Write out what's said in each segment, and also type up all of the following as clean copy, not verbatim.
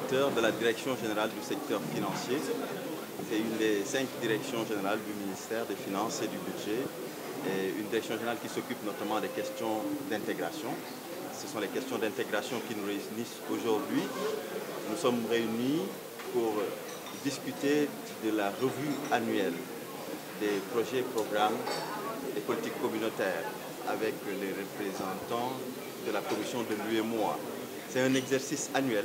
directeur de la Direction générale du secteur financier. C'est une des 5 directions générales du ministère des Finances et du Budget, et une direction générale qui s'occupe notamment des questions d'intégration. Ce sont les questions d'intégration qui nous réunissent aujourd'hui. Nous sommes réunis pour discuter de la revue annuelle des projets, programmes et politiques communautaires avec les représentants de la commission de l'UEMOA. C'est un exercice annuel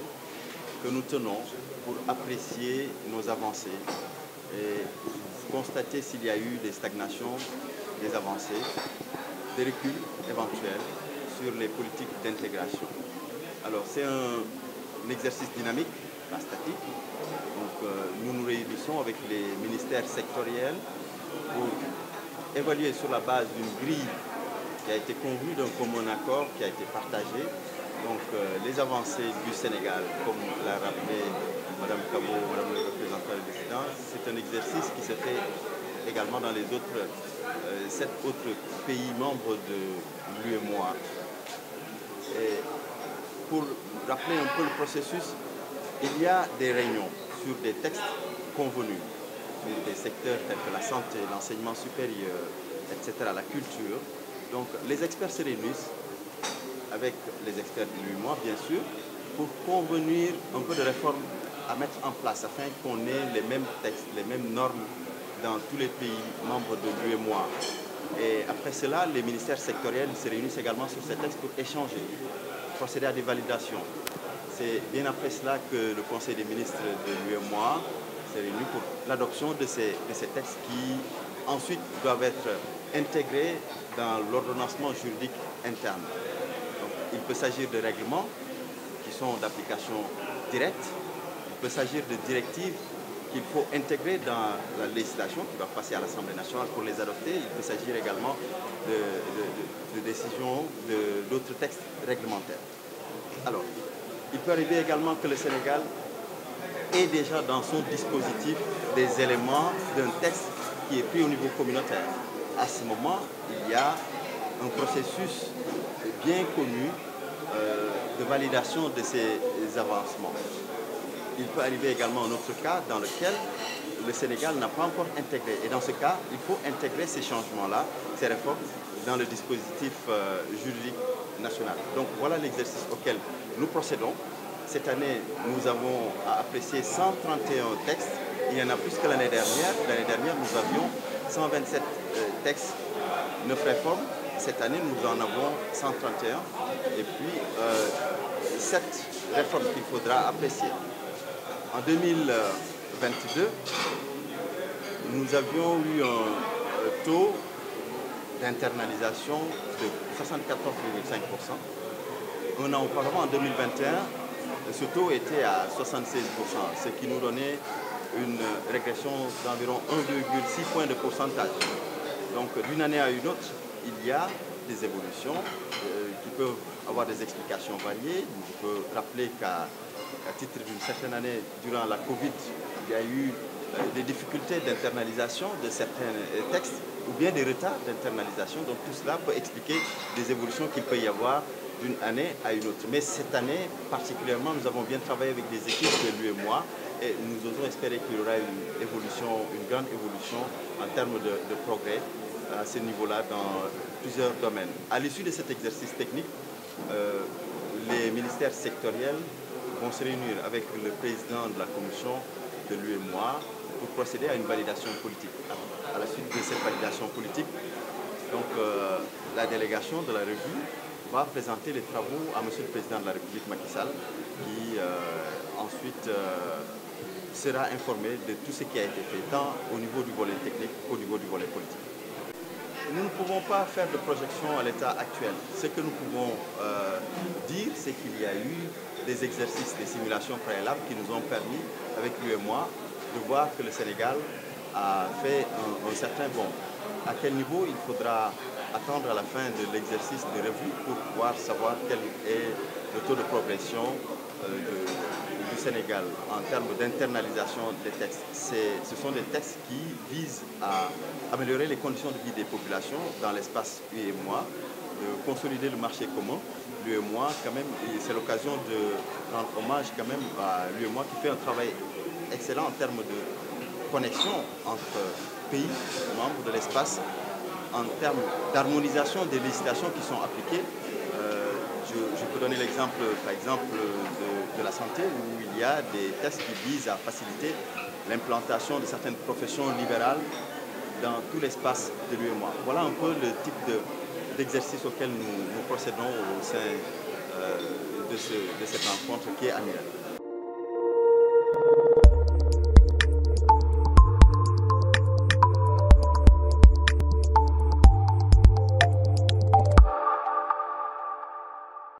que nous tenons pour apprécier nos avancées et constater s'il y a eu des stagnations, des avancées, des reculs éventuels sur les politiques d'intégration. Alors c'est un exercice dynamique, pas statique. Donc nous nous réunissons avec les ministères sectoriels pour évaluer sur la base d'une grille qui a été convenue d'un commun accord qui a été partagé. Donc les avancées du Sénégal, comme l'a rappelé Mme Kabo, Mme le représentant du président, c'est un exercice qui se fait également dans les autres 7 autres pays membres de l'UEMOA. Et pour rappeler un peu le processus, il y a des réunions sur des textes convenus, sur des secteurs tels que la santé, l'enseignement supérieur, etc., la culture. Donc les experts se réunissent avec les experts de l'UEMOA, bien sûr, pour convenir un peu de réformes à mettre en place afin qu'on ait les mêmes textes, les mêmes normes dans tous les pays membres de l'UEMOA. Et après cela, les ministères sectoriels se réunissent également sur ces textes pour échanger, procéder à des validations. C'est bien après cela que le Conseil des ministres de l'UEMOA s'est réuni pour l'adoption de ces textes qui ensuite doivent être intégrés dans l'ordonnancement juridique interne. Donc, il peut s'agir de règlements qui sont d'application directe, il peut s'agir de directives qu'il faut intégrer dans la législation qui va passer à l'Assemblée nationale pour les adopter. Il peut s'agir également de décisions d'autres textes réglementaires. Alors, il peut arriver également que le Sénégal ait déjà dans son dispositif des éléments d'un texte qui est pris au niveau communautaire. À ce moment, il y a un processus bien connu de validation de ces avancements. Il peut arriver également un autre cas dans lequel le Sénégal n'a pas encore intégré. Et dans ce cas, il faut intégrer ces changements-là, ces réformes, dans le dispositif juridique national. Donc voilà l'exercice auquel nous procédons. Cette année, nous avons apprécié 131 textes. Il y en a plus que l'année dernière. L'année dernière, nous avions 127 textes, 9 réformes. Cette année, nous en avons 131. Et puis, 7 réformes qu'il faudra apprécier. En 2022, nous avions eu un taux d'internalisation de 74,5%. Un an auparavant, en 2021, ce taux était à 76%, ce qui nous donnait une régression d'environ 1,6 points de pourcentage. Donc d'une année à une autre, il y a des évolutions qui peuvent avoir des explications variées. Je peux rappeler qu'à titre d'une certaine année, durant la Covid, il y a eu des difficultés d'internalisation de certains textes ou bien des retards d'internalisation. Donc tout cela peut expliquer des évolutions qu'il peut y avoir d'une année à une autre. Mais cette année, particulièrement, nous avons bien travaillé avec des équipes de l'UEMOA et nous osons espérer qu'il y aura une évolution, une grande évolution en termes de progrès à ce niveau-là dans plusieurs domaines. À l'issue de cet exercice technique, les ministères sectoriels vont se réunir avec le président de la commission de l'UEMOA pour procéder à une validation politique. À la suite de cette validation politique, donc, la délégation de la revue va présenter les travaux à M. le Président de la République Macky Sall, qui ensuite sera informé de tout ce qui a été fait, tant au niveau du volet technique qu'au niveau du volet politique. Nous ne pouvons pas faire de projection à l'état actuel. Ce que nous pouvons dire, c'est qu'il y a eu des exercices, des simulations préalables qui nous ont permis, avec l'UEMOA, de voir que le Sénégal a fait un certain bond. À quel niveau il faudra attendre à la fin de l'exercice de revue pour pouvoir savoir quel est le taux de progression du Sénégal en termes d'internalisation des textes. Ce sont des textes qui visent à améliorer les conditions de vie des populations dans l'espace UEMOA, de consolider le marché commun l'UEMOA, quand même, c'est l'occasion de rendre hommage quand même à l'UEMOA qui fait un travail excellent en termes de connexion entre pays membres de l'espace, en termes d'harmonisation des législations qui sont appliquées. Je peux donner l'exemple, par exemple, de la santé, où il y a des tests qui visent à faciliter l'implantation de certaines professions libérales dans tout l'espace de l'UEMOA. Voilà un peu le type d'exercice auquel nous procédons au sein de cette rencontre qui est annuelle.